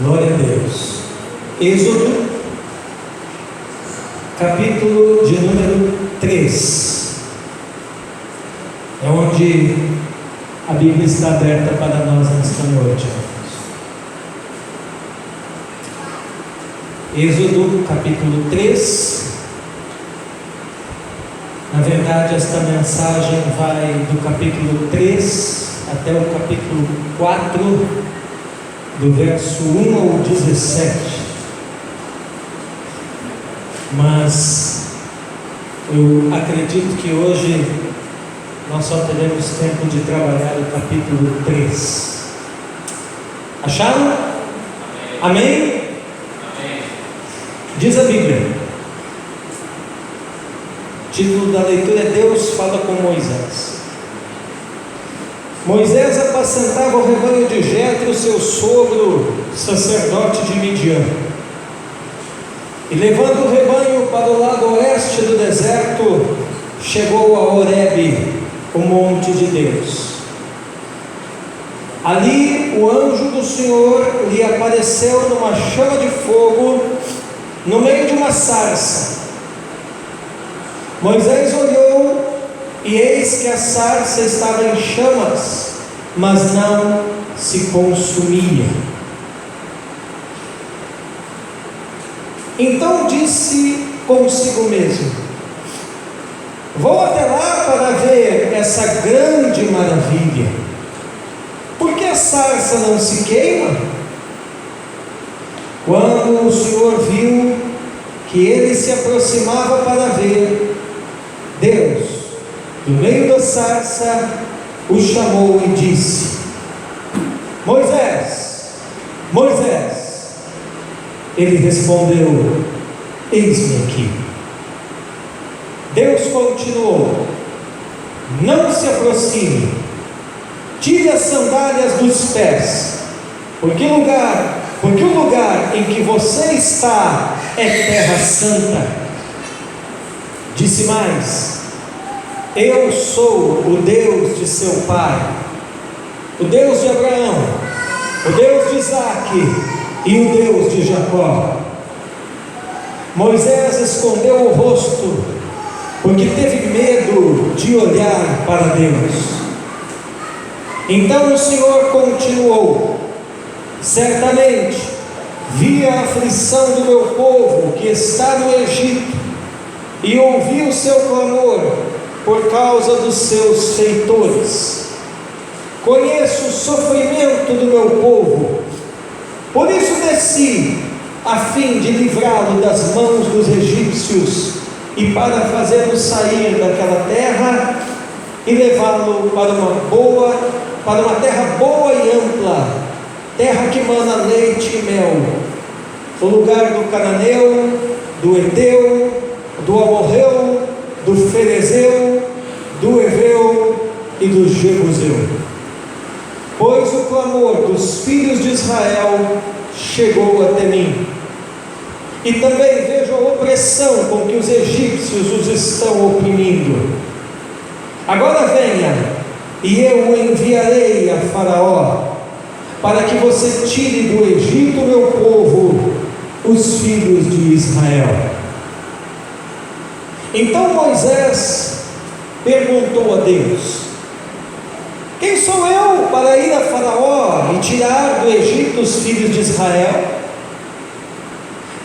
Glória a Deus. Êxodo, capítulo de número 3. É onde a Bíblia está aberta para nós nesta noite. Êxodo, capítulo 3. Na verdade, esta mensagem vai do capítulo 3 até o capítulo 4, do verso 1 ao 17. Mas eu acredito que hoje nós só teremos tempo de trabalhar o capítulo 3. Acharam? Amém? Amém. Diz a Bíblia. O título da leitura é Deus fala com Moisés. Moisés apacentava o rebanho de Jetro, seu sogro, sacerdote de Midian. E levando o rebanho para o lado oeste do deserto, chegou a Horebe, o monte de Deus. Ali o anjo do Senhor lhe apareceu numa chama de fogo, no meio de uma sarça. Moisés olhou, e eis que a sarça estava em chamas, mas não se consumia. Então disse consigo mesmo: vou até lá para ver essa grande maravilha. Por que a sarça não se queima? Quando o Senhor viu que ele se aproximava para ver, Deus, do meio da sarça, o chamou e disse: Moisés, Moisés. Ele respondeu: eis-me aqui. Deus continuou: não se aproxime, tire as sandálias dos pés, porque o lugar em que você está é terra santa. Disse mais: eu sou o Deus de seu pai, o Deus de Abraão, o Deus de Isaque e o Deus de Jacó. Moisés escondeu o rosto, porque teve medo de olhar para Deus. Então o Senhor continuou: certamente vi a aflição do meu povo que está no Egito, e ouvi o seu clamor por causa dos seus feitores. Conheço o sofrimento do meu povo, por isso desci, a fim de livrá-lo das mãos dos egípcios, e para fazê-lo sair daquela terra e levá-lo para uma terra boa e ampla, terra que mana leite e mel, o lugar do cananeu, do heteu, do amorreu, do ferezeu, do heveu e do jebuseu. Pois o clamor dos filhos de Israel chegou até mim, e também vejo a opressão com que os egípcios os estão oprimindo. Agora venha, e eu o enviarei a Faraó, para que você tire do Egito meu povo, os filhos de Israel. Então Moisés perguntou a Deus: quem sou eu para ir a Faraó e tirar do Egito os filhos de Israel?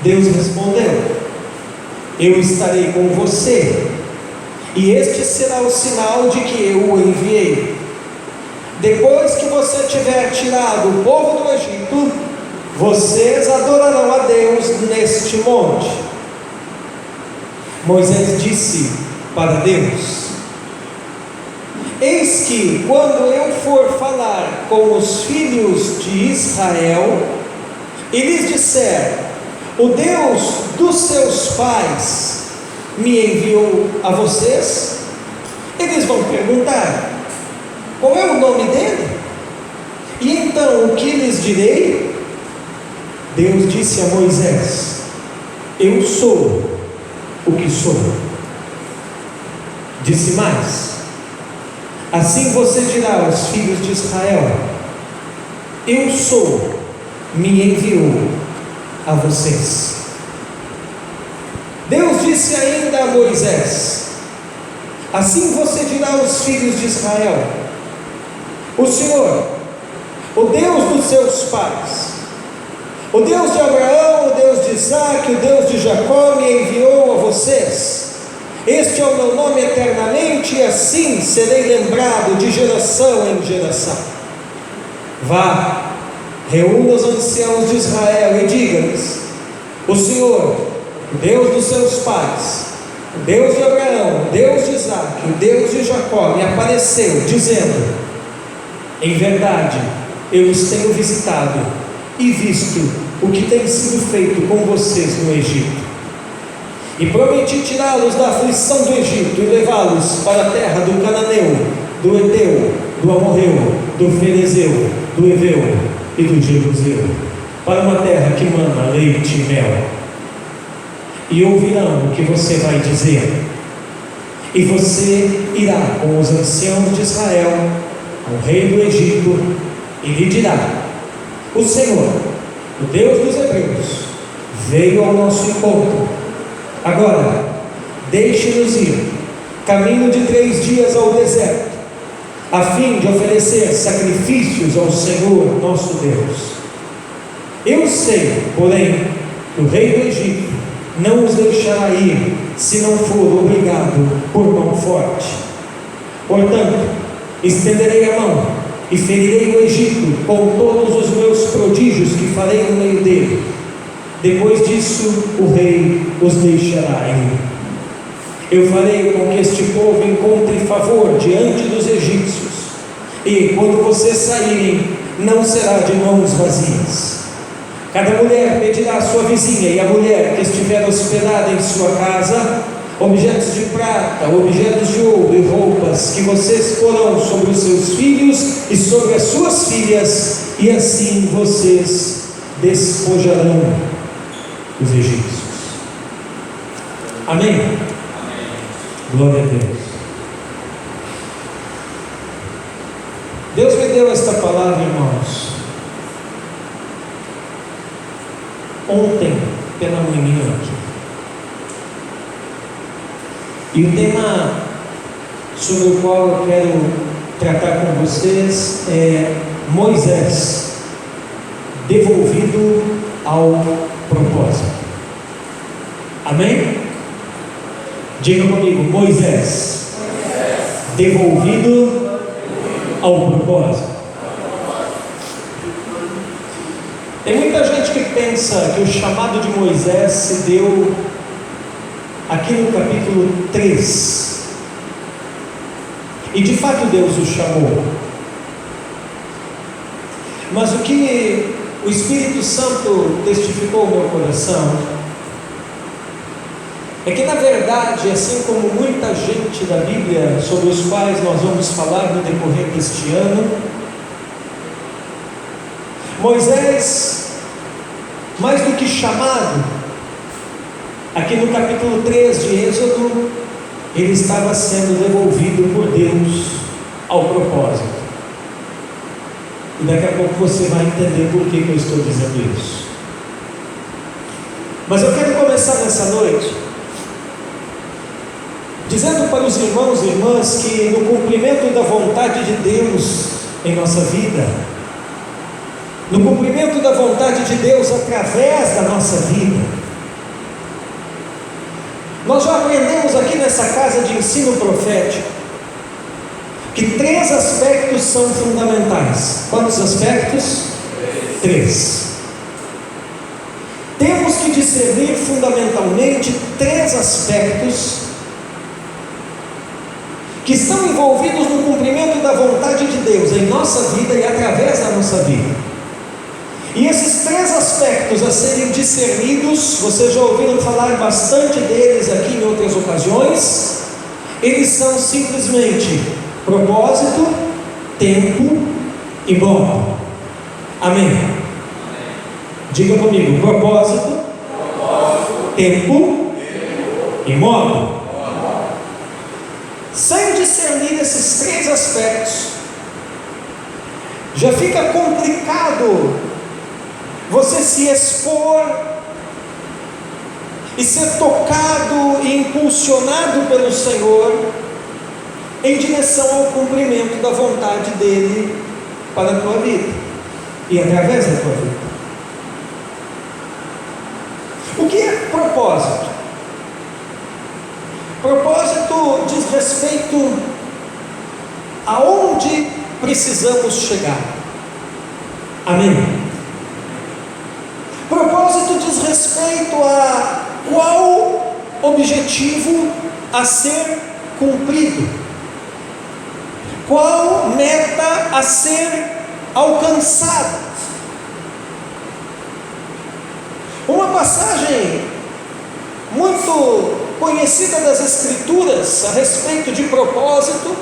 Deus respondeu: eu estarei com você, e este será o sinal de que eu o enviei. Depois que você tiver tirado o povo do Egito, vocês adorarão a Deus neste monte. Moisés disse para Deus: eis que, quando eu for falar com os filhos de Israel e lhes disser: o Deus dos seus pais me enviou a vocês, eles vão perguntar: qual é o nome dele? E então o que lhes direi? Deus disse a Moisés: eu sou o que sou. Disse mais: assim você dirá aos filhos de Israel: eu sou me enviou a vocês. Deus disse ainda a Moisés: assim você dirá aos filhos de Israel: o Senhor, o Deus dos seus pais, o Deus de Abraão, o Deus de Isaac, o Deus de Jacó, me enviou a vocês. Este é o meu nome eternamente, e assim serei lembrado de geração em geração. Vá, reúna os anciãos de Israel e diga-lhes: o Senhor, o Deus dos seus pais, o Deus de Abraão, o Deus de Isaac, o Deus de Jacó, me apareceu, dizendo: em verdade, eu os tenho visitado e visto o que tem sido feito com vocês no Egito. E prometi tirá-los da aflição do Egito e levá-los para a terra do Cananeu, do Eteu, do Amorreu, do Ferezeu, do Eveu e do Jebuseu, para uma terra que mana leite e mel. E ouvirão o que você vai dizer, e você irá com os anciãos de Israel ao rei do Egito e lhe dirá: o Senhor, o Deus dos Hebreus, veio ao nosso encontro. Agora, deixe-nos ir, caminho de 3 dias ao deserto, a fim de oferecer sacrifícios ao Senhor nosso Deus. Eu sei, porém, que o rei do Egito não os deixará ir, se não for obrigado por mão forte. Portanto, estenderei a mão e ferirei o Egito com todos os meus prodígios que farei no meio dele. Depois disso, o rei os deixará ir. Eu farei com que este povo encontre favor diante dos egípcios, e quando vocês saírem, não será de mãos vazias. Cada mulher pedirá à sua vizinha e à mulher que estiver hospedada em sua casa objetos de prata, objetos de ouro e roupas que vocês porão sobre os seus filhos e sobre as suas filhas, e assim vocês despojarão os egípcios. Amém? Amém. Glória a Deus. Deus me deu esta palavra, irmãos, ontem pela manhã aqui. E o tema sobre o qual eu quero tratar com vocês é Moisés devolvido ao propósito. Amém? Diga comigo: Moisés devolvido ao propósito. Tem muita gente que pensa que o chamado de Moisés se deu aqui no capítulo 3, e de fato Deus o chamou, mas o que o Espírito Santo testificou ao meu coração é que, na verdade, assim como muita gente da Bíblia, sobre os quais nós vamos falar no decorrer deste ano, Moisés, mais do que chamado, aqui no capítulo 3 de Êxodo, ele estava sendo devolvido por Deus ao propósito. E daqui a pouco você vai entender por que eu estou dizendo isso. Mas eu quero começar nessa noite dizendo para os irmãos e irmãs que, no cumprimento da vontade de Deus em nossa vida, no cumprimento da vontade de Deus através da nossa vida, nós já aprendemos aqui nessa casa de ensino profético que 3 aspectos são fundamentais. Quantos aspectos? 3. Temos que discernir fundamentalmente 3 aspectos que estão envolvidos no cumprimento da vontade de Deus em nossa vida e através da nossa vida. E esses 3 aspectos a serem discernidos, vocês já ouviram falar bastante deles aqui em outras ocasiões. Eles são simplesmente propósito, tempo e modo. Amém? Diga comigo: propósito, tempo e modo. Sem discernir esses 3 aspectos, já fica complicado você se expor e ser tocado e impulsionado pelo Senhor em direção ao cumprimento da vontade dele para a tua vida e através da tua vida. O que é propósito? Propósito diz respeito aonde precisamos chegar. Amém? Propósito diz respeito a qual objetivo a ser cumprido, qual meta a ser alcançada. Uma passagem muito conhecida das Escrituras a respeito de propósito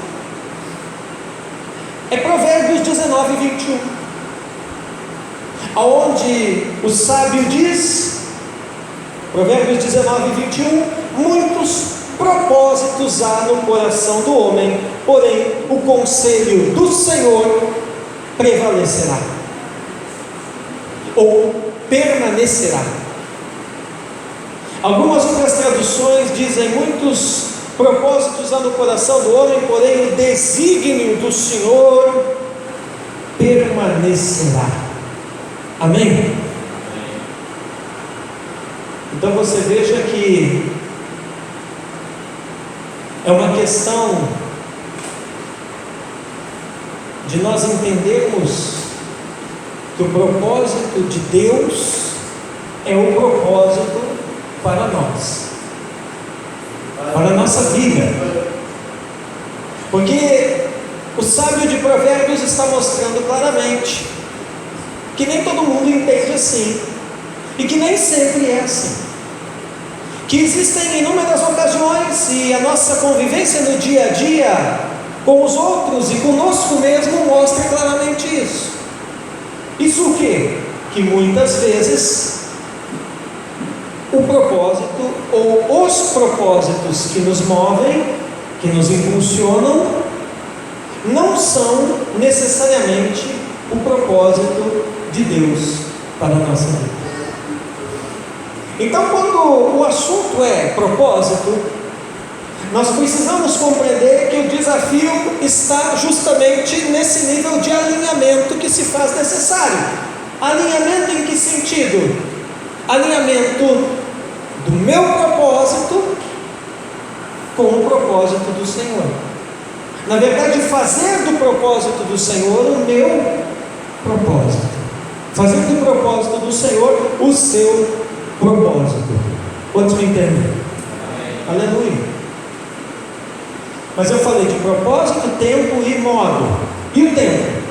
é Provérbios 19, 21, onde o sábio diz, Provérbios 19, 21, muitos propósitos há no coração do homem, porém o conselho do Senhor prevalecerá, ou permanecerá. Algumas outras traduções dizem muitos propósitos há no coração do homem, porém o desígnio do Senhor permanecerá. Amém? Então você veja que é uma questão de nós entendermos que o propósito de Deus é o propósito para nós, para a nossa vida, porque o sábio de Provérbios está mostrando claramente que nem todo mundo entende assim, e que nem sempre é assim, que existem inúmeras ocasiões e a nossa convivência no dia a dia com os outros e conosco mesmo mostra claramente isso. Isso o quê? Que muitas vezes o propósito ou os propósitos que nos movem, que nos impulsionam, não são necessariamente o propósito de Deus para a nossa vida. Então, quando o assunto é propósito, nós precisamos compreender que o desafio está justamente nesse nível de alinhamento que se faz necessário. Alinhamento em que sentido? Alinhamento do meu propósito com o propósito do Senhor. Na verdade, fazer do propósito do Senhor o meu propósito. Fazer do propósito do Senhor o seu propósito. Quantos me entendem? Aleluia. Mas eu falei de propósito, tempo e modo. E o tempo?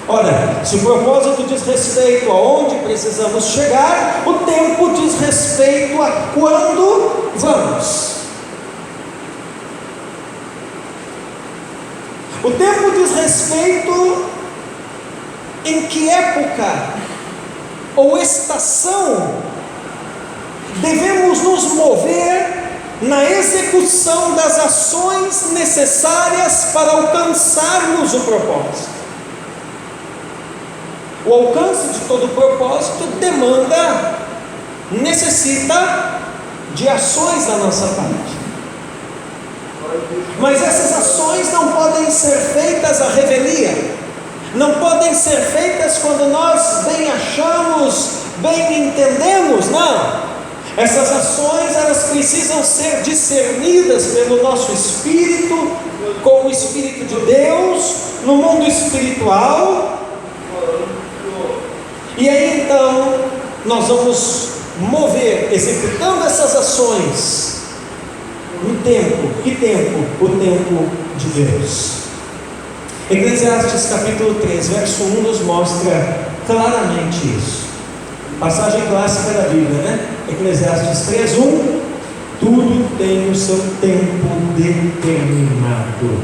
Ora, se o propósito diz respeito a onde precisamos chegar, o tempo diz respeito a quando vamos. O tempo diz respeito em que época ou estação devemos nos mover na execução das ações necessárias para alcançarmos o propósito. O alcance de todo propósito necessita de ações da nossa parte. Mas essas ações não podem ser feitas à revelia, não podem ser feitas quando nós bem achamos, bem entendemos, não. Essas ações, elas precisam ser discernidas pelo nosso espírito, com o Espírito de Deus, no mundo espiritual. E aí então, nós vamos mover, executando essas ações, no tempo. Que tempo? O tempo de Deus. Eclesiastes capítulo 3, verso 1 nos mostra claramente isso. Passagem clássica da Bíblia, né? Eclesiastes 3, 1. Tudo tem o seu tempo determinado.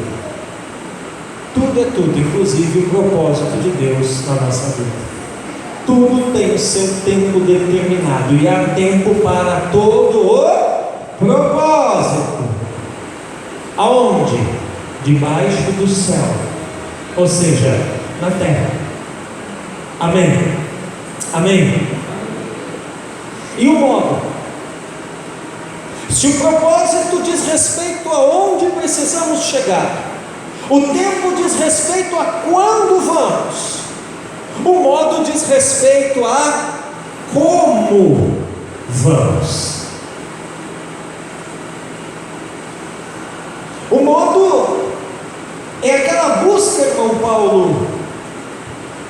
Tudo é tudo, inclusive o propósito de Deus na nossa vida. Tudo tem o seu tempo determinado, e há tempo para todo o propósito. Aonde? Debaixo do céu, ou seja, na terra. Amém? Amém? E o modo? Se o propósito diz respeito a onde precisamos chegar, o tempo diz respeito a quando vamos, o modo diz respeito a como vamos. O modo é aquela busca, irmão Paulo,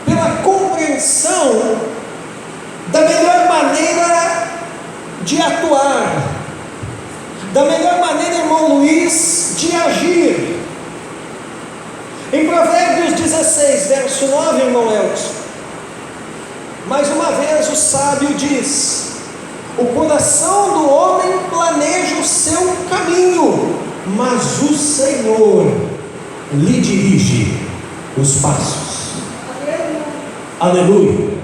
pela compreensão da melhor maneira de atuar, da melhor maneira, irmão Luiz, de agir. Em Provérbios 16, verso 9, irmão Elton, mais uma vez o sábio diz: o coração do homem planeja o seu caminho, mas o Senhor lhe dirige os passos. Aleluia.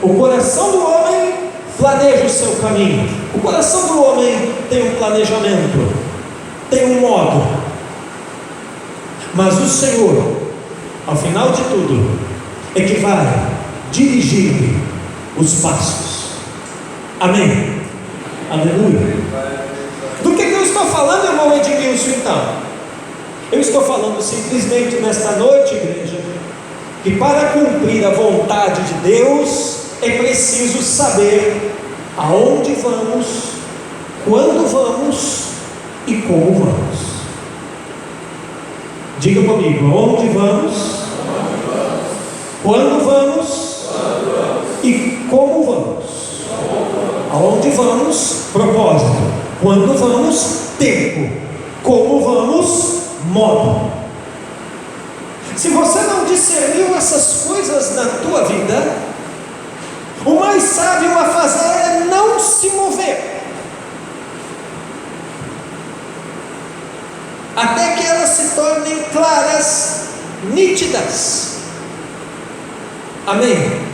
O coração do homem planeja o seu caminho. O coração do homem tem um planejamento, tem um modo, mas o Senhor, ao final de tudo, é que vai dirigir os passos. Amém? Aleluia. Do que eu estou falando, irmão Edmilson, então? Eu estou falando simplesmente nesta noite, igreja, que para cumprir a vontade de Deus é preciso saber aonde vamos, quando vamos e como vamos. Diga comigo: aonde vamos, quando vamos e como vamos. Aonde vamos, propósito. Quando vamos, tempo. Como vamos, modo. Se você não discerniu essas coisas na tua vida, o mais sábio a fazer é não se mover, até que elas se tornem claras, nítidas. Amém?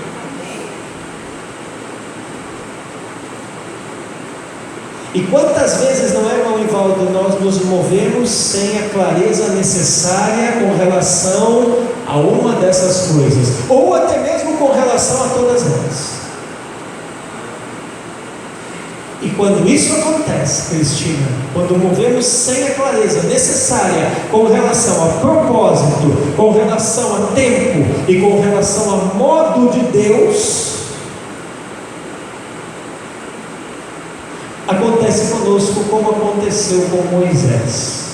E quantas vezes, não é, irmão Ivaldo, nós nos movemos sem a clareza necessária com relação a uma dessas coisas, ou até mesmo com relação a todas elas. E quando isso acontece, Cristina, quando movemos sem a clareza necessária com relação a propósito, com relação a tempo e com relação a modo de Deus, acontece conosco como aconteceu com Moisés.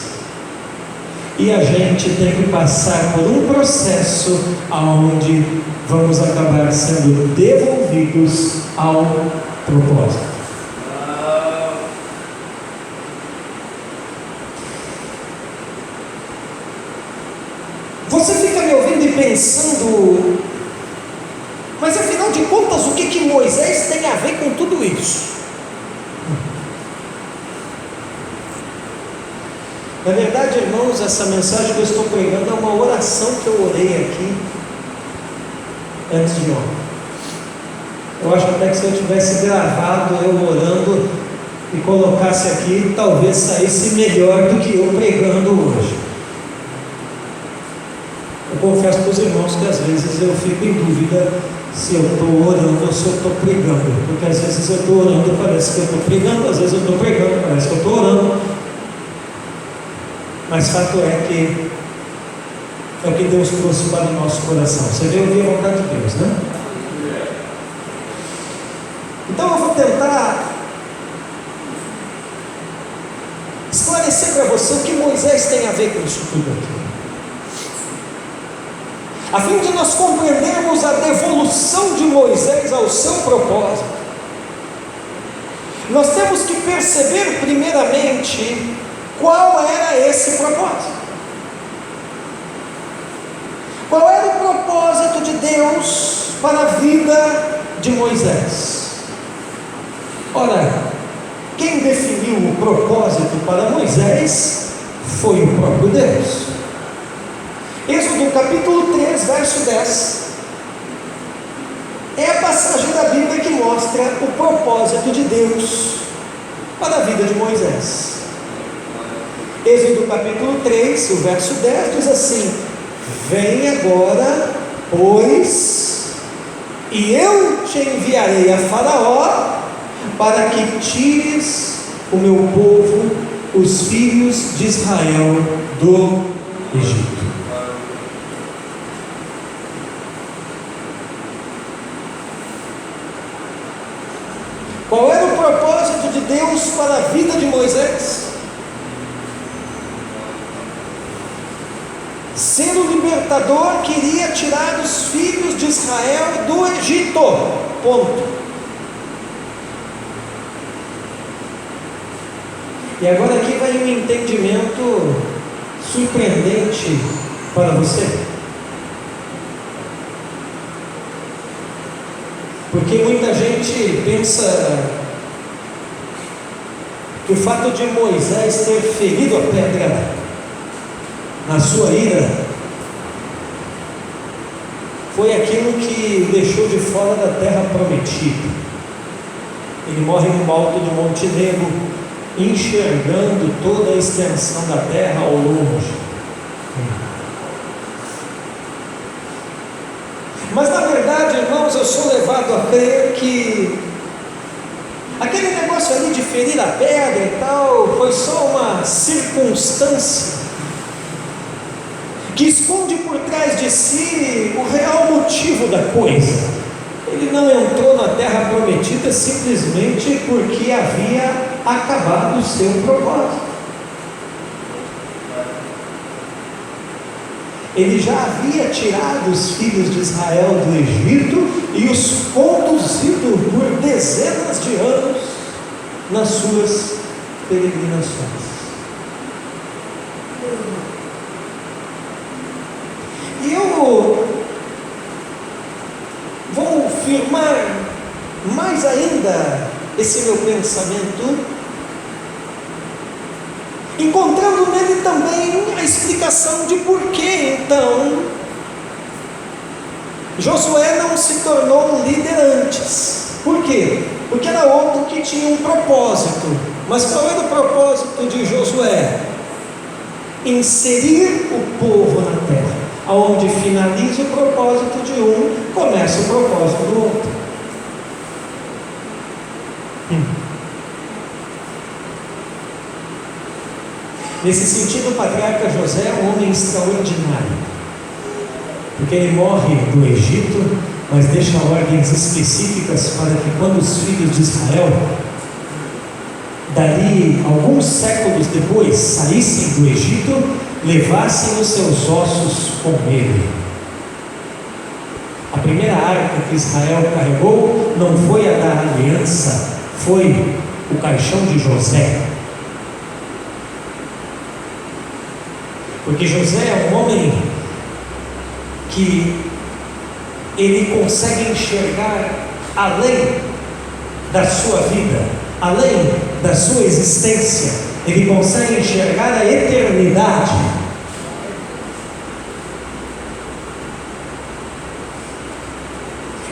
E a gente tem que passar por um processo onde vamos acabar sendo devolvidos ao propósito. Você fica me ouvindo e pensando, mas afinal de contas, o que Moisés tem a ver com tudo isso? Na verdade, irmãos, essa mensagem que eu estou pregando é uma oração que eu orei aqui antes de ontem. Eu acho até que se eu tivesse gravado eu orando e colocasse aqui, talvez saísse melhor do que eu pregando hoje. Eu confesso para os irmãos que às vezes eu fico em dúvida se eu estou orando ou se eu estou pregando, porque às vezes eu estou orando e parece que eu estou pregando, às vezes eu estou pregando e parece que eu estou orando. Mas fato é que é o que Deus trouxe para o nosso coração. Você veio ouvir a vontade de Deus, né? Então eu vou tentar esclarecer para você o que Moisés tem a ver com isso tudo aqui, a fim de nós compreendermos a devolução de Moisés ao seu propósito. Nós temos que perceber primeiramente qual era esse propósito. Qual era o propósito de Deus para a vida de Moisés? Ora, quem definiu o propósito para Moisés foi o próprio Deus. Êxodo capítulo 3, verso 10 é a passagem da Bíblia que mostra o propósito de Deus para a vida de Moisés. Êxodo capítulo 3, o verso 10 diz assim: vem agora, pois, e eu te enviarei a Faraó para que tires o meu povo, os filhos de Israel, do Egito. Qual era o propósito de Deus para a vida de Moisés? Ser o libertador, queria tirar os filhos de Israel do Egito. Ponto. E agora aqui vai um entendimento surpreendente para você. Porque muita gente pensa que o fato de Moisés ter ferido a pedra na sua ira foi aquilo que deixou de fora da terra prometida. Ele morre no alto do Monte Nebo, enxergando toda a extensão da terra ao longe. Mas na verdade, irmãos, eu sou levado a crer que aquele negócio ali de ferir a pedra e tal foi só uma circunstância que esconde por trás de si o real motivo da coisa. Ele não entrou na terra prometida simplesmente porque havia acabado o seu propósito. Ele já havia tirado os filhos de Israel do Egito e os conduzido por dezenas de anos nas suas peregrinações. E eu vou firmar mais ainda esse meu pensamento, encontrando nele também a explicação de por que então Josué não se tornou um líder antes. Por quê? Porque era outro que tinha um propósito. Mas qual era o propósito de Josué? Inserir o povo na terra. Onde finaliza o propósito de um, começa o propósito do outro. Nesse sentido, o patriarca José é um homem extraordinário, porque ele morre do Egito, mas deixa ordens específicas para que quando os filhos de Israel, dali alguns séculos depois, saíssem do Egito, levassem os seus ossos com ele. A primeira arca que Israel carregou não foi a da aliança, foi o caixão de José. Porque José é um homem que ele consegue enxergar além da sua vida, além da sua existência, ele consegue enxergar a eternidade.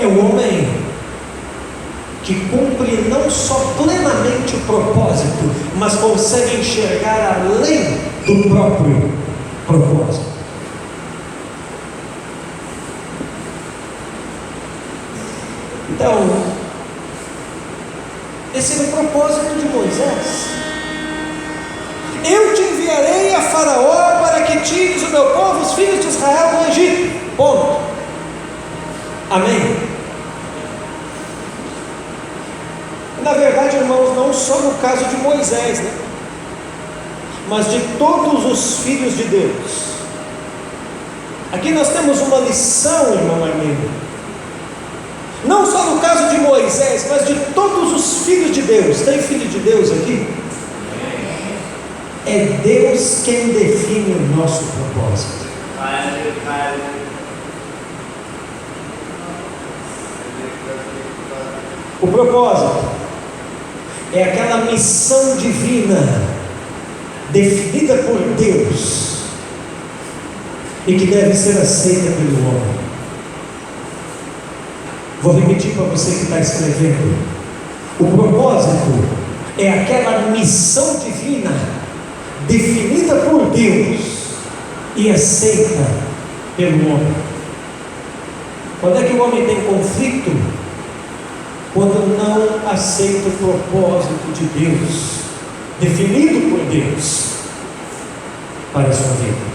É um homem que cumpre não só plenamente o propósito, mas consegue enxergar além do próprio propósito. Então, esse era o propósito de Moisés. Eu te enviarei a Faraó para que tires o meu povo, os filhos de Israel, do Egito. Ponto. Amém. Na verdade, irmãos, não só no caso de Moisés, né? Mas de todos os filhos de Deus. Aqui nós temos uma lição, irmão Armênio. Não só no caso de Moisés, mas de todos os filhos de Deus. Tem filho de Deus aqui? É Deus quem define o nosso propósito. O propósito é aquela missão divina definida por Deus e que deve ser aceita pelo homem. Vou repetir para você que está escrevendo. O propósito é aquela missão divina definida por Deus e aceita pelo homem. Quando é que o homem tem conflito? Quando não aceita o propósito de Deus, definido por Deus, para a sua vida.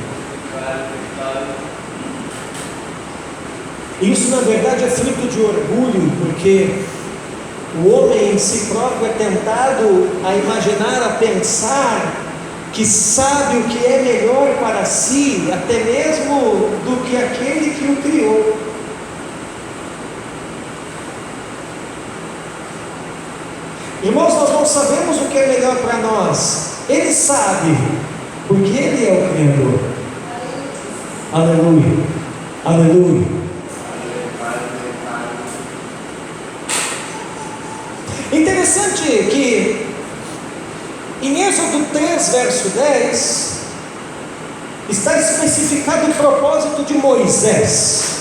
Isso na verdade é fruto de orgulho, porque o homem em si próprio é tentado a imaginar, a pensar que sabe o que é melhor para si, até mesmo do que aquele que o criou. Irmãos, nós não sabemos o que é melhor para nós. Ele sabe, porque Ele é o Criador. Aleluia, aleluia. Interessante que em Êxodo 3, verso 10, está especificado o propósito de Moisés.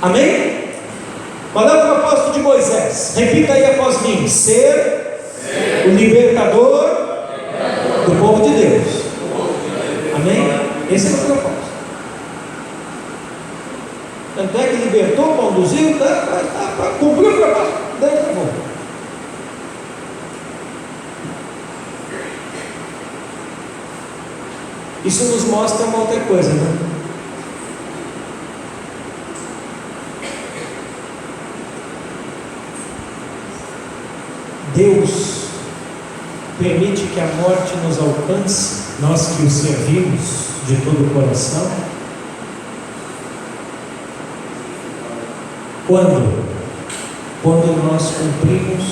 Amém? Qual é o propósito de Moisés? Repita aí após mim: ser o libertador do povo de Deus. Amém? Esse é o propósito. Tanto é que libertou, conduziu, cumpriu o propósito. Daí acabou. Isso nos mostra uma outra coisa, né? Deus permite que a morte nos alcance, nós que o servimos de todo o coração. Quando nós cumprimos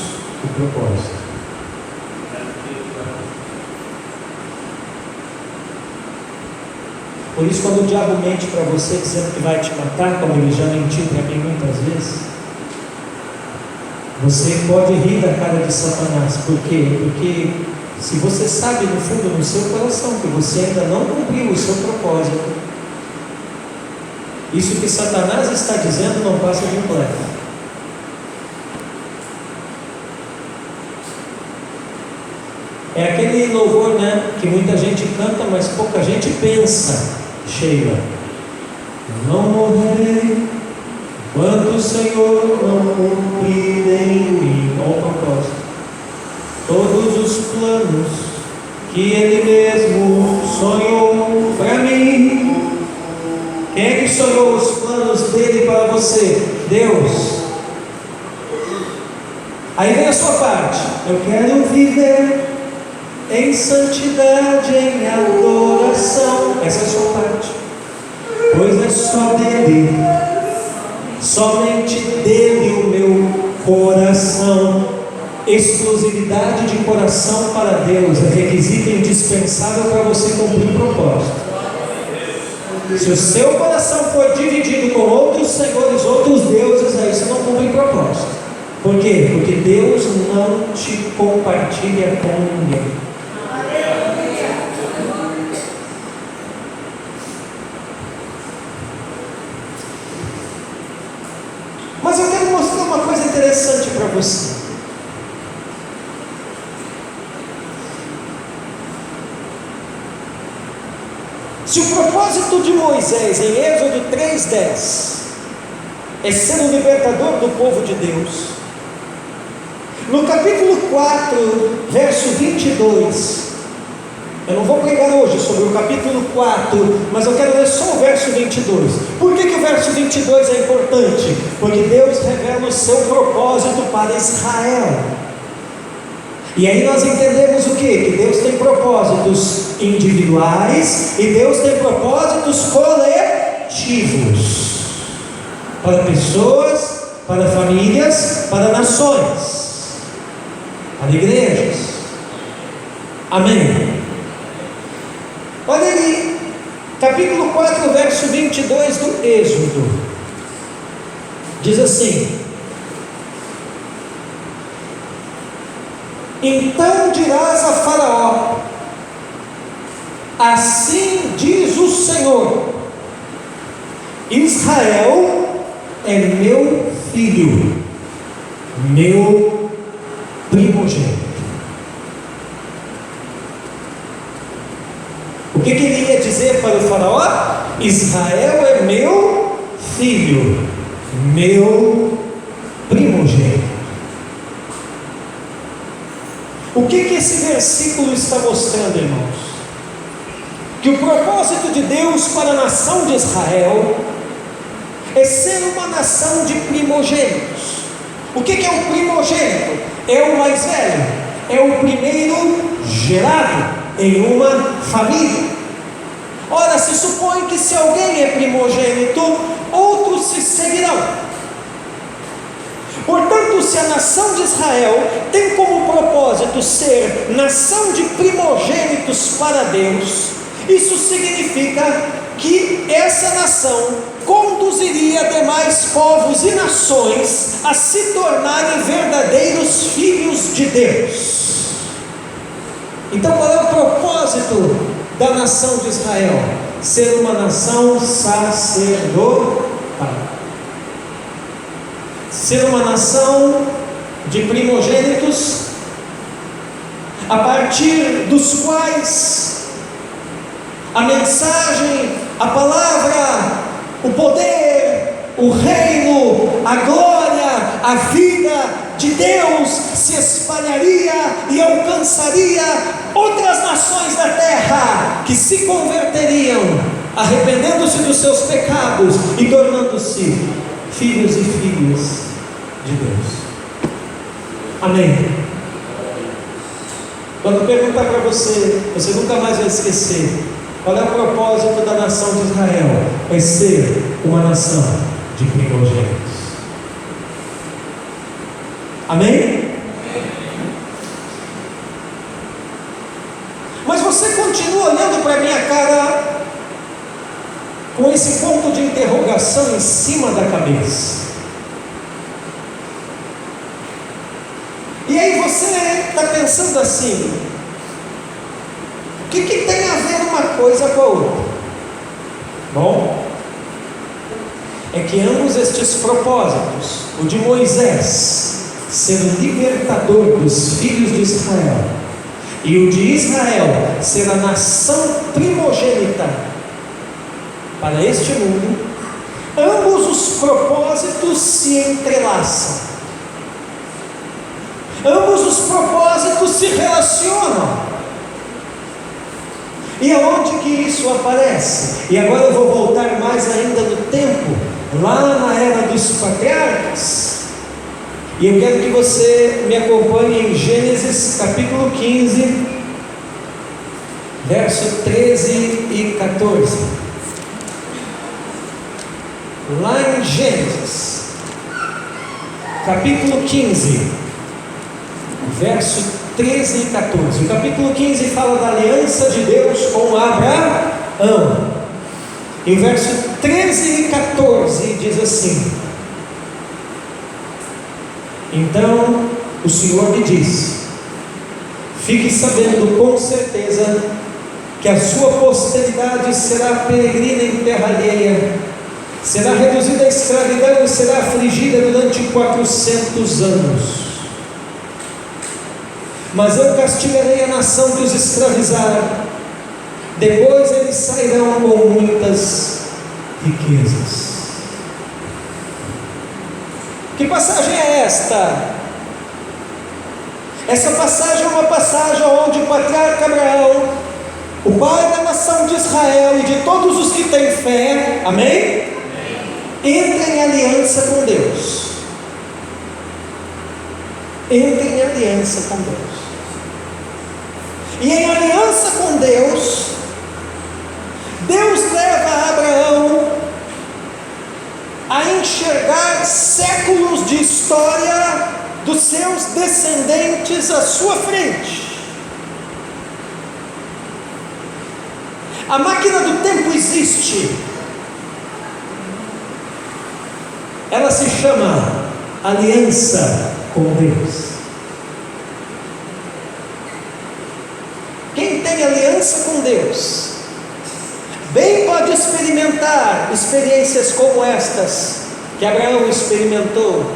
o propósito. Por isso, quando o diabo mente para você dizendo que vai te matar, como ele já mentiu para mim muitas vezes, você pode rir da cara de Satanás. Por quê? Porque se você sabe no fundo, no seu coração, que você ainda não cumpriu o seu propósito, isso que Satanás está dizendo não passa de um blefe. É aquele louvor, né, que muita gente canta, mas pouca gente pensa. Sheila: não morrerei quando o Senhor não cumprir em mim. Olha o propósito. Todos os planos que Ele mesmo sonhou para mim. Quem é que sonhou os planos dele para você? Deus. Aí vem a sua parte: eu quero viver em santidade, em adoração. Essa é a sua parte. Pois é só dele, somente dele o meu coração. Exclusividade de coração para Deus é requisito indispensável para você cumprir o propósito. Se o seu coração for dividido com outros senhores, outros deuses, aí você não cumpre o propósito. Por quê? Porque Deus não te compartilha com ninguém. Mas eu quero mostrar uma coisa interessante para você. Se o propósito de Moisés em Êxodo 3:10 é ser o libertador do povo de Deus, no capítulo 4, verso 22, eu não vou pregar hoje sobre o capítulo 4, mas eu quero ler só o verso 22. Por que o verso 22 é importante? Porque Deus revela o seu propósito para Israel. E aí nós entendemos o quê? Que Deus tem propósitos individuais e Deus tem propósitos coletivos, para pessoas, para famílias, para nações, para igrejas. Amém? Olha ali, capítulo 4, verso 22 do Êxodo, diz assim: então dirás a Faraó: assim diz o Senhor, Israel é meu filho, meu primogênito. O que ele ia dizer para o Faraó? Israel é meu filho, meu primogênito. O que esse versículo está mostrando, irmãos? Que o propósito de Deus para a nação de Israel é ser uma nação de primogênitos. O que é o primogênito? É o mais velho, é o primeiro gerado em uma família. Ora, se supõe que se alguém é primogênito, outros se seguirão. Portanto, se a nação de Israel tem como propósito ser nação de primogênitos para Deus, isso significa que essa nação conduziria demais povos e nações a se tornarem verdadeiros filhos de Deus. Então, qual é o propósito da nação de Israel? Ser uma nação sacerdotal, ser uma nação de primogênitos, a partir dos quais a mensagem, a palavra, o poder, o reino, a glória, a vida de Deus se espalharia e alcançaria outras nações da terra, que se converteriam, arrependendo-se dos seus pecados e tornando-se filhos e filhas de Deus. Amém? Quando perguntar para você, você nunca mais vai esquecer qual é o propósito da nação de Israel: é ser uma nação de primogênitos. Amém? Mas você continua olhando para a minha cara com esse ponto de interrogação em cima da cabeça. E aí você está pensando assim: o que tem a ver uma coisa com a outra? Bom, é que ambos estes propósitos, o de Moisés ser o libertador dos filhos de Israel, e o de Israel ser a nação primogênita para este mundo, ambos os propósitos se entrelaçam, ambos os propósitos se relacionam. E aonde que isso aparece? E agora eu vou voltar mais ainda no tempo, lá na era dos patriarcas, e eu quero que você me acompanhe em Gênesis capítulo 15, verso 13 e 14. Lá em Gênesis capítulo 15, verso 13 e 14. O capítulo 15 fala da aliança de Deus com Abraão. E o verso 13 e 14 diz assim: então o Senhor me disse: fique sabendo com certeza que a sua posteridade será peregrina em terra alheia, será reduzida à escravidão e será afligida durante 400 anos. Mas eu castigarei a nação que os escravizar, depois eles sairão com muitas riquezas. Que passagem é esta? Essa passagem é uma passagem onde o patriarca Abraão, o pai da nação de Israel e de todos os que têm fé, amém? Entra em aliança com Deus. Entra em aliança com Deus. E em aliança com Deus, Deus leva Abraão a enxergar séculos de história dos seus descendentes à sua frente. A máquina do tempo existe. Ela se chama aliança com Deus. Quem tem aliança com Deus bem pode experimentar experiências como estas que Abraão experimentou,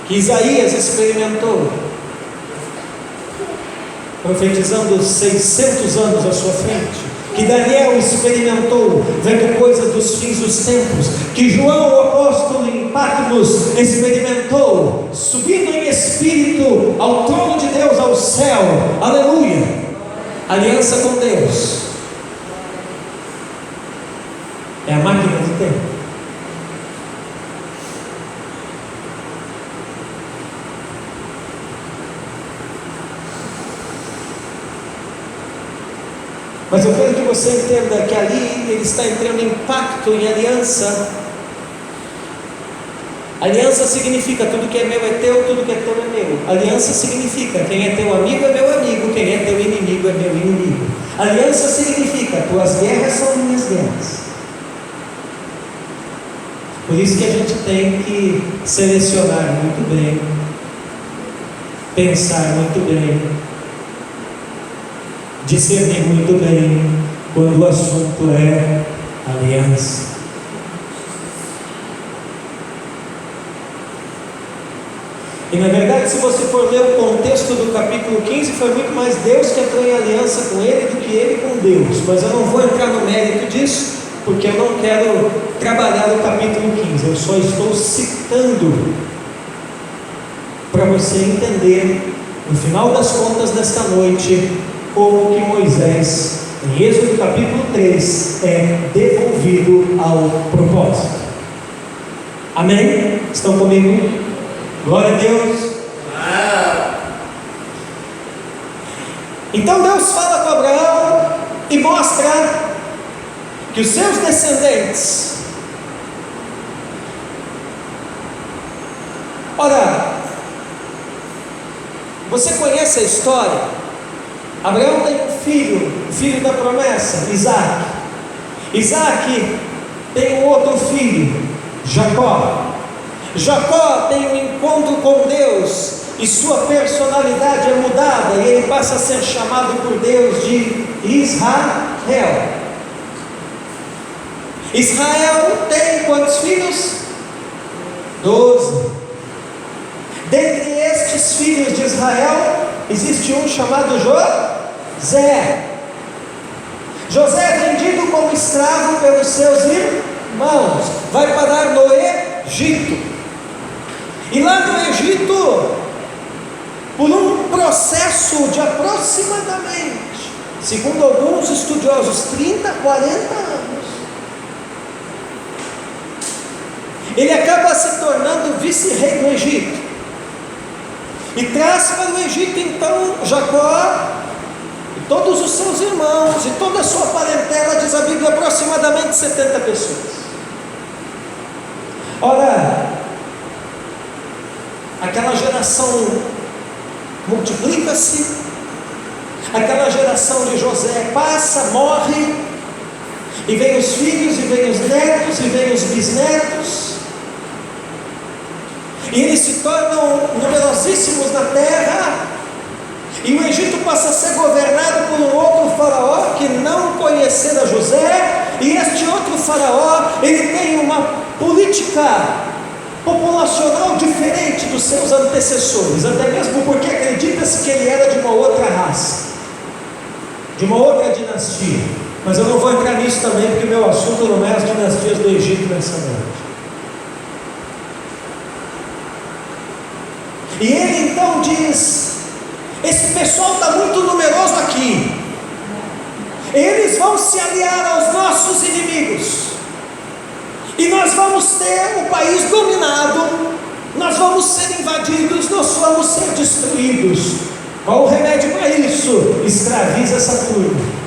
que Isaías experimentou, profetizando 600 anos à sua frente, que Daniel experimentou, vendo coisas dos fins dos tempos, que João, o apóstolo em Patmos, experimentou, subindo em espírito ao trono de Deus, ao céu, aleluia, aliança com Deus, é a máquina do tempo. Mas eu quero que você entenda que ali ele está entrando em pacto, em aliança. Aliança significa tudo que é meu é teu, tudo que é teu é meu. Aliança significa quem é teu amigo é meu amigo, quem é teu inimigo é meu inimigo. Aliança significa tuas guerras são minhas guerras. Por isso que a gente tem que selecionar muito bem, pensar muito bem, discernir muito bem quando o assunto é aliança. E na verdade, se você for ler o contexto do capítulo 15, foi muito mais Deus que entrou em aliança com ele do que ele com Deus. Mas eu não vou entrar no mérito disso, porque eu não quero trabalhar no capítulo 15. Eu só estou citando para você entender, no final das contas desta noite, como que Moisés, em Êxodo capítulo 3, é devolvido ao propósito. Amém? Estão comigo? Glória a Deus. Então Deus fala com Abraão e mostra que os seus descendentes, ora, você conhece a história? Abraão tem um filho, o filho da promessa, Isaac. Isaac tem um outro filho, Jacó. Jacó tem um encontro com Deus e sua personalidade é mudada e ele passa a ser chamado por Deus de Israel. Israel tem quantos filhos? 12. Dentre estes filhos de Israel existe um chamado José. José é vendido como escravo pelos seus irmãos, vai parar no Egito. E lá no Egito, por um processo de aproximadamente, segundo alguns estudiosos, 30, 40 anos, ele acaba se tornando vice-rei do Egito. E traz para o Egito então Jacó e todos os seus irmãos e toda a sua parentela, diz a Bíblia, aproximadamente 70 pessoas. Ora, aquela geração multiplica-se, aquela geração de José passa, morre, e vem os filhos, e vem os netos, e vem os bisnetos, e eles se tornam numerosíssimos na terra, e o Egito passa a ser governado por um outro faraó que não conhecera José, e este outro faraó, ele tem uma política populacional diferente dos seus antecessores, até mesmo porque acredita-se que ele era de uma outra raça, de uma outra dinastia, mas eu não vou entrar nisso também, porque meu assunto não é as dinastias do Egito nessa noite. E ele então diz: esse pessoal está muito numeroso aqui, eles vão se aliar aos nossos inimigos, e nós vamos ter o país dominado, nós vamos ser invadidos, nós vamos ser destruídos. Qual o remédio para isso? Escraviza essa turma.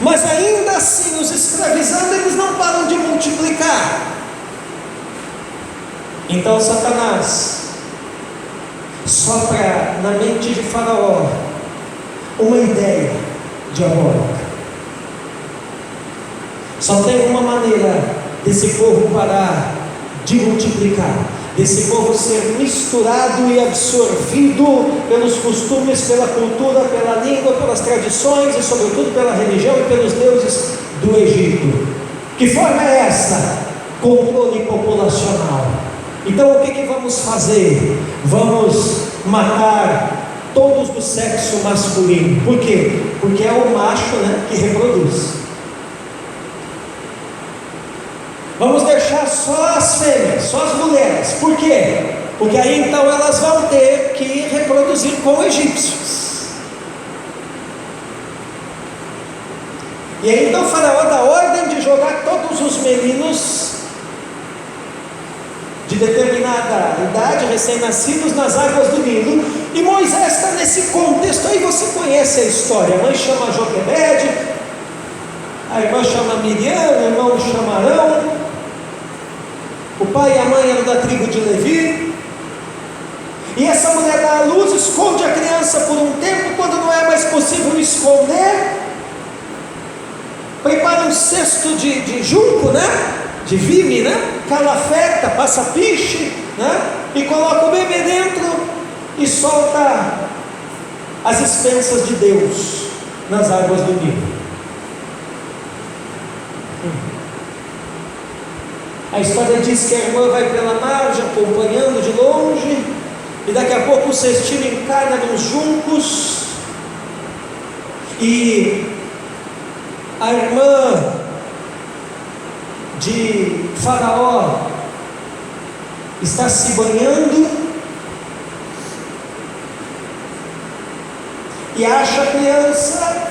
Mas ainda assim, os escravizando, eles não param de multiplicar. Então Satanás sopra na mente de Faraó uma ideia diabólica. Só tem uma maneira desse povo parar de multiplicar, desse povo ser misturado e absorvido pelos costumes, pela cultura, pela língua, pelas tradições e sobretudo pela religião e pelos deuses do Egito. Que forma é essa? Controle populacional. Então o que vamos fazer? Vamos matar todos do sexo masculino. Por quê? Porque é o macho, né, que reproduz. Vamos deixar só as fêmeas, só as mulheres. Por quê? Porque aí então elas vão ter que reproduzir com egípcios. E aí então Faraó dá ordem de jogar todos os meninos de determinada idade, recém-nascidos, nas águas do Nilo. E Moisés está nesse contexto. Aí você conhece a história. A mãe chama Joquebede, a irmã chama Miriam, o irmão chama Arão. O pai e a mãe eram da tribo de Levi. E essa mulher dá à luz, esconde a criança por um tempo. Quando não é mais possível esconder, prepara um cesto de junco, né? De vime, né? Calafeta, passa piche, né? E coloca o bebê dentro e solta as expensas de Deus nas águas do Nilo. A história diz que a irmã vai pela margem, acompanhando de longe, e daqui a pouco o cestinho encarna nos juncos, e a irmã de Faraó está se banhando e acha a criança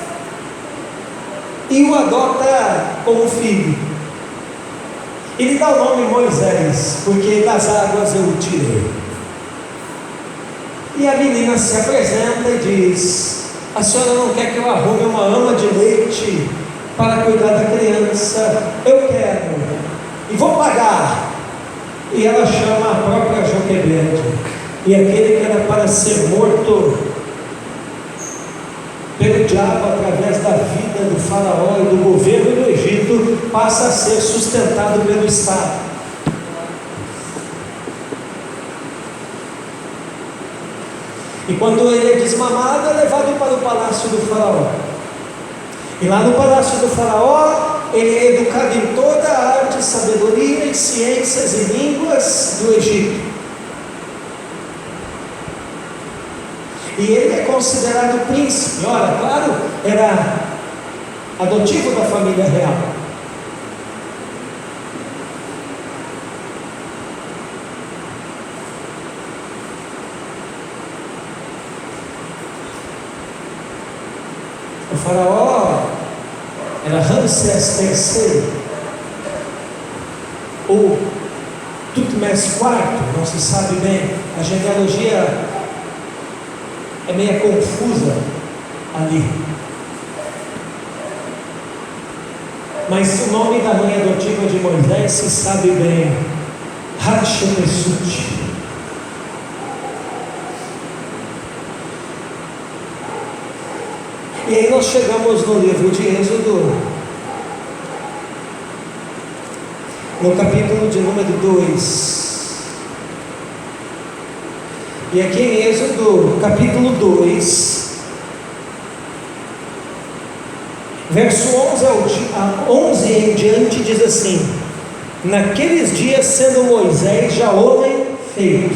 e o adota como filho. Ele dá o nome Moisés, porque das águas eu o tirei. E a menina se apresenta e diz: a senhora não quer que eu arrume uma ama de leite para cuidar da criança? Eu quero, e vou pagar. E ela chama a própria Joquebede, e aquele que era para ser morto pelo diabo através da vida do Faraó e do governo do Egito, passa a ser sustentado pelo Estado. E quando ele é desmamado, é levado para o palácio do Faraó. E lá no palácio do Faraó, ele é educado em toda a arte, sabedoria e ciências e línguas do Egito. E ele é considerado príncipe. Ora, claro, era adotivo da família real. O faraó era Ramsés III, ou Tutmés IV, não se sabe bem, a genealogia é meio confusa ali. Mas o nome da mãe adotiva de Moisés se sabe bem: Hatshepsut. E aí nós chegamos no livro de Êxodo, no capítulo de número 2. E aqui em Êxodo, capítulo 2, verso 11 em diante, diz assim: naqueles dias, sendo Moisés já homem feito,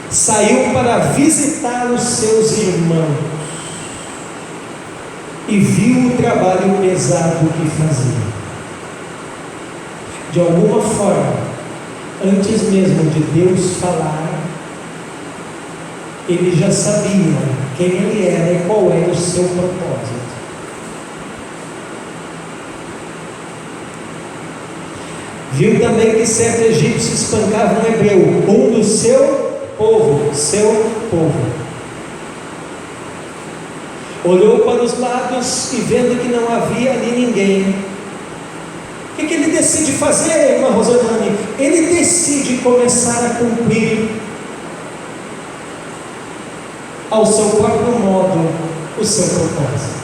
saiu para visitar os seus irmãos e viu o trabalho pesado que fazia. De alguma forma, antes mesmo de Deus falar, ele já sabia quem ele era e qual era o seu propósito. Viu também que certo egípcio espancava um hebreu, um do seu povo, Olhou para os lados e vendo que não havia ali ninguém, o que ele decide fazer, irmã Rosanane? Ele decide começar a cumprir ao seu próprio modo o seu propósito.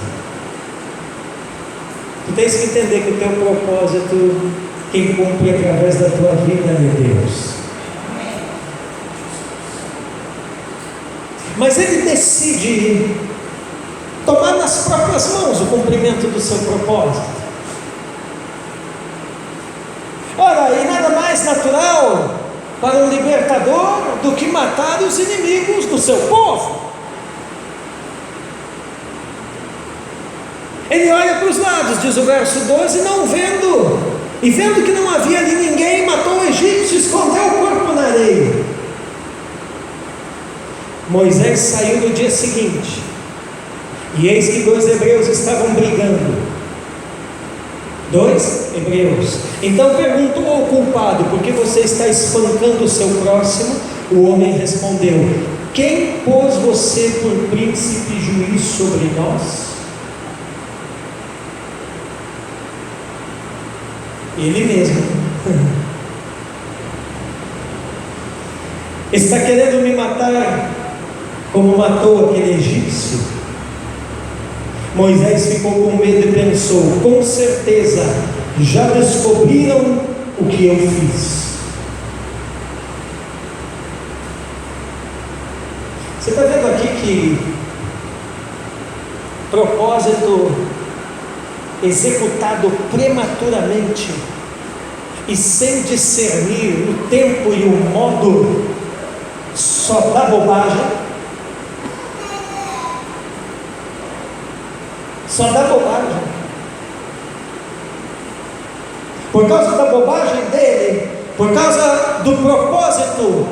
Tu tens que entender que o teu propósito, quem cumpre através da tua vida é Deus. Mas ele decide tomar nas próprias mãos o cumprimento do seu propósito. Ora, e nada mais mais natural para um libertador do que matar os inimigos do seu povo. Ele olha para os lados, diz o verso 12, e vendo que não havia ali ninguém, matou o egípcio e escondeu o corpo na areia. Moisés saiu no dia seguinte, e eis que 2 hebreus estavam brigando. 2 hebreus. Então perguntou ao culpado: por que você está espancando o seu próximo? O homem respondeu: quem pôs você por príncipe e juiz sobre nós? Ele mesmo. Está querendo me matar como matou aquele egípcio? Moisés ficou com medo e pensou: com certeza já descobriram o que eu fiz. Você está vendo aqui que propósito executado prematuramente e sem discernir o tempo e o modo só dá bobagem? Só dá bobagem. Por causa da bobagem dele, por causa do propósito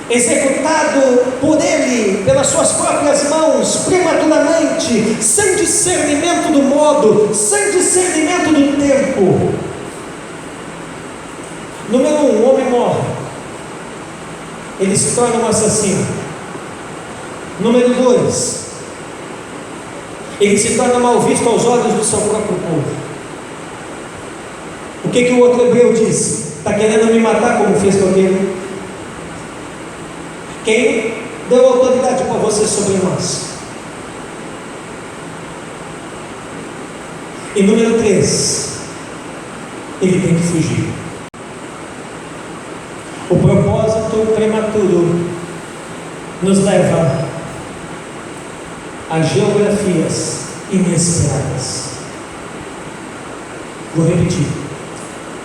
executado por ele, pelas suas próprias mãos, prematuramente, sem discernimento do modo, sem discernimento do tempo. Número 1, o homem morre, ele se torna um assassino. Número 2, ele se torna mal visto aos olhos do seu próprio povo. O que o outro hebreu disse? Está querendo me matar como fez com aquele? Quem deu autoridade para você sobre nós? E número 3, ele tem que fugir. O propósito prematuro nos leva a geografias inesperadas. Vou repetir.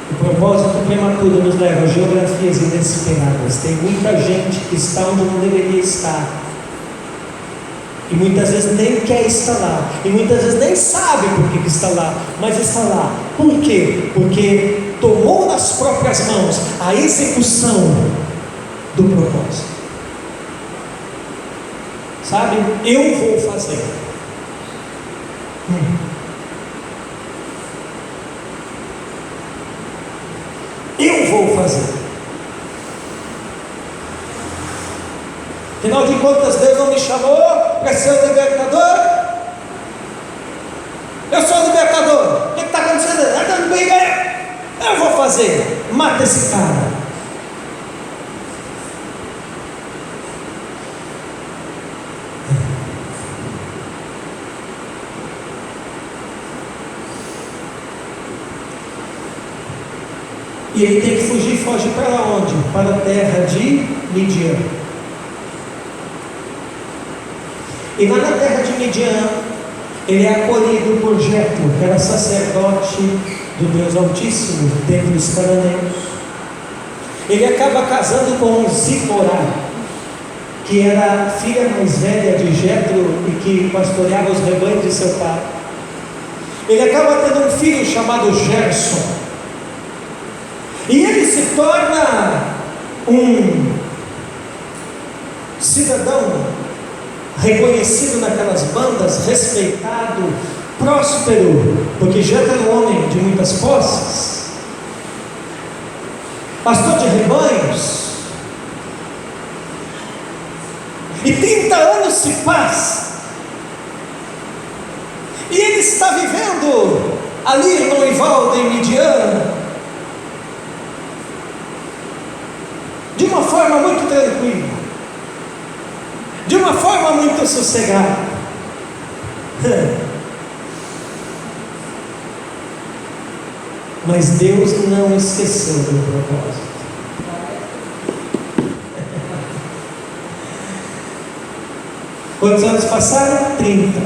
O propósito prematuro nos leva a geografias inesperadas. Tem muita gente que está onde não deveria estar, e muitas vezes nem quer estar lá, e muitas vezes nem sabe por que está lá, mas está lá. Por quê? Porque tomou nas próprias mãos a execução do propósito. Sabe? Eu vou fazer. Eu vou fazer. Afinal de contas, Deus não me chamou para ser o libertador. Eu sou o libertador. O que está acontecendo? Está dando briga? Eu vou fazer. Mata esse cara. E ele tem que fugir. Foge para onde? Para a terra de Midian. E lá na terra de Midian, ele é acolhido por Jetro, que era sacerdote do Deus Altíssimo dentre os cananeus. Ele acaba casando com Zípora, que era a filha mais velha de Jetro e que pastoreava os rebanhos de seu pai. Ele acaba tendo um filho chamado Gerson. E ele se torna um cidadão reconhecido naquelas bandas, respeitado, próspero, porque já era um homem de muitas posses, pastor de rebanhos. E 30 anos se passam, e ele está vivendo ali no Noivaldo em Midian, de uma forma muito tranquila, de uma forma muito sossegada. Mas Deus não esqueceu do propósito. Quantos anos passaram? 30.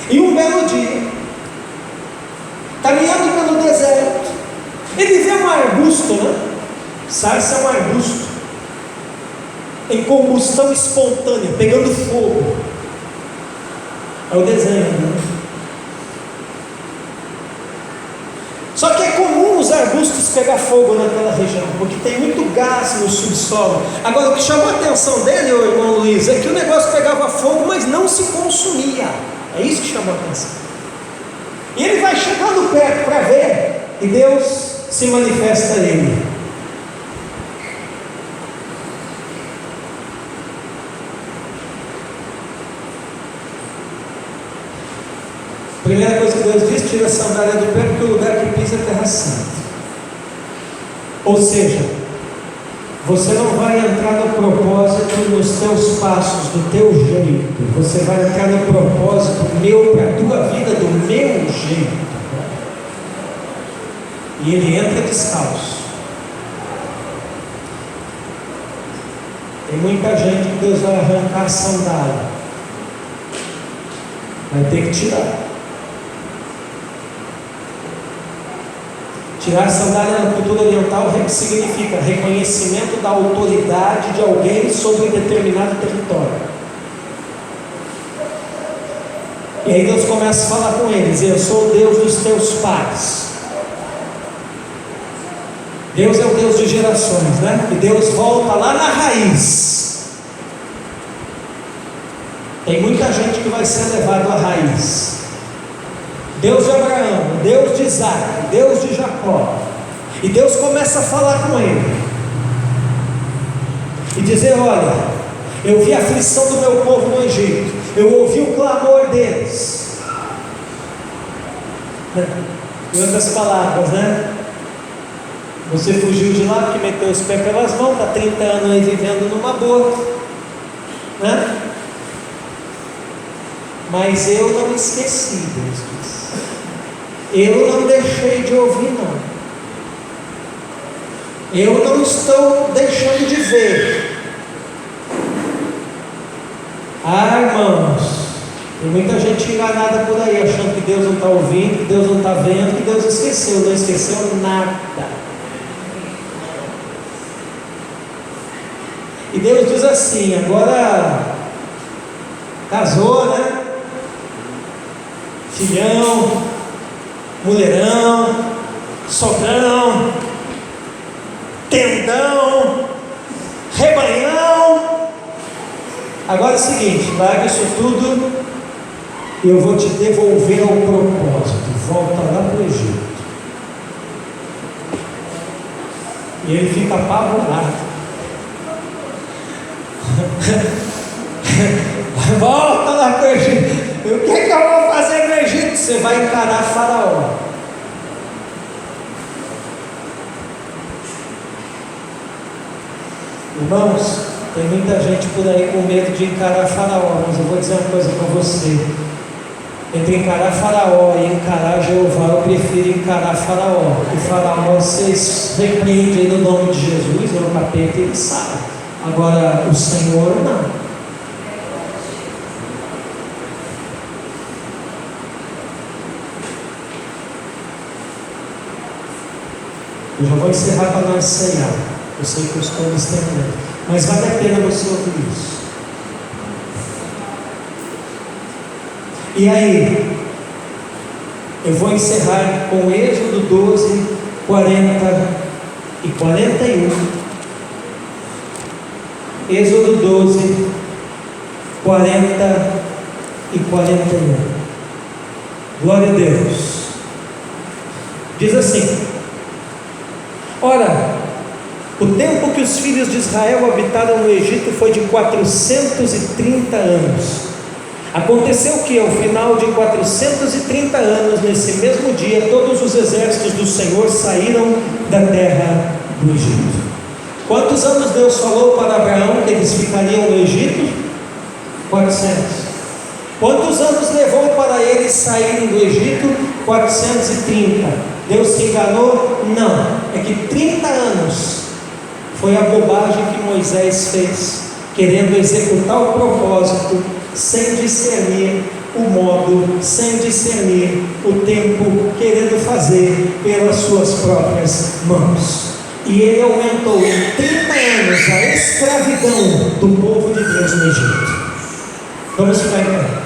E um belo dia, caminhando pelo deserto. Ele vê um arbusto, né? Sarça é um arbusto em combustão espontânea, pegando fogo. É o desenho, né? Só que é comum os arbustos pegar fogo naquela região, porque tem muito gás no subsolo. Agora, o que chamou a atenção dele, o irmão Luiz, é que o negócio pegava fogo, mas não se consumia. É isso que chamou a atenção. E ele vai chegando perto para ver, e Deus se manifesta a ele. Primeira coisa que Deus diz: tira a sandália do pé, porque o lugar que pisa é terra santa. Ou seja, você não vai entrar no propósito nos teus passos, do teu jeito. Você vai entrar no propósito meu para a tua vida, do meu jeito. E ele entra descalço. Tem muita gente que Deus vai arrancar a sandália. Vai ter que tirar. Tirar a sandália na cultura oriental significa reconhecimento da autoridade de alguém sobre um determinado território. E aí Deus começa a falar com eles: eu sou o Deus dos teus pais. Deus é o Deus de gerações, né? E Deus volta lá na raiz. Tem muita gente que vai ser levado à raiz. Deus de Abraão, Deus de Isaac, Deus de Jacó. E Deus começa a falar com ele e dizer: olha, eu vi a aflição do meu povo no Egito, eu ouvi o clamor deles. Em outras palavras, né? Você fugiu de lá porque meteu os pés pelas mãos, está 30 anos aí vivendo numa boa, né? Mas eu não esqueci, Deus diz. Eu não deixei de ouvir, não. Eu não estou deixando de ver. Irmãos, tem muita gente enganada por aí, achando que Deus não está ouvindo, que Deus não está vendo, que Deus esqueceu. Não esqueceu nada. E Deus diz assim: agora casou, né? Filhão, mulherão, sogrão, tendão, rebanhão. Agora é o seguinte: larga isso tudo e eu vou te devolver ao propósito. Volta lá para o Egito. E ele fica apavorado. Volta lá para o Egito. O que é que eu vou fazer no Egito? Você vai encarar Faraó. Irmãos, tem muita gente por aí com medo de encarar Faraó, mas eu vou dizer uma coisa para você: entre encarar Faraó e encarar Jeová, eu prefiro encarar Faraó. E Faraó vocês repreendem no nome de Jesus, no capeta, e ele sai. Agora o Senhor não. Eu já vou encerrar para nós ceiar. Eu sei que eu estou me estendendo, mas vale a pena você ouvir isso. E aí, eu vou encerrar com Êxodo 12, 40 e 41. Êxodo 12, 40 e 41. Glória a Deus. Diz assim: ora, o tempo que os filhos de Israel habitaram no Egito foi de 430 anos. Aconteceu que ao final de 430 anos, nesse mesmo dia, todos os exércitos do Senhor saíram da terra do Egito. Quantos anos Deus falou para Abraão que eles ficariam no Egito? 400. Quantos anos levou para eles saírem do Egito? 430. Deus se enganou? Não. É que 30 anos foi a bobagem que Moisés fez, querendo executar o propósito, sem discernir o modo, sem discernir o tempo, querendo fazer pelas suas próprias mãos. E ele aumentou em 30 anos a escravidão do povo de Deus no Egito. Vamos ficar em pé.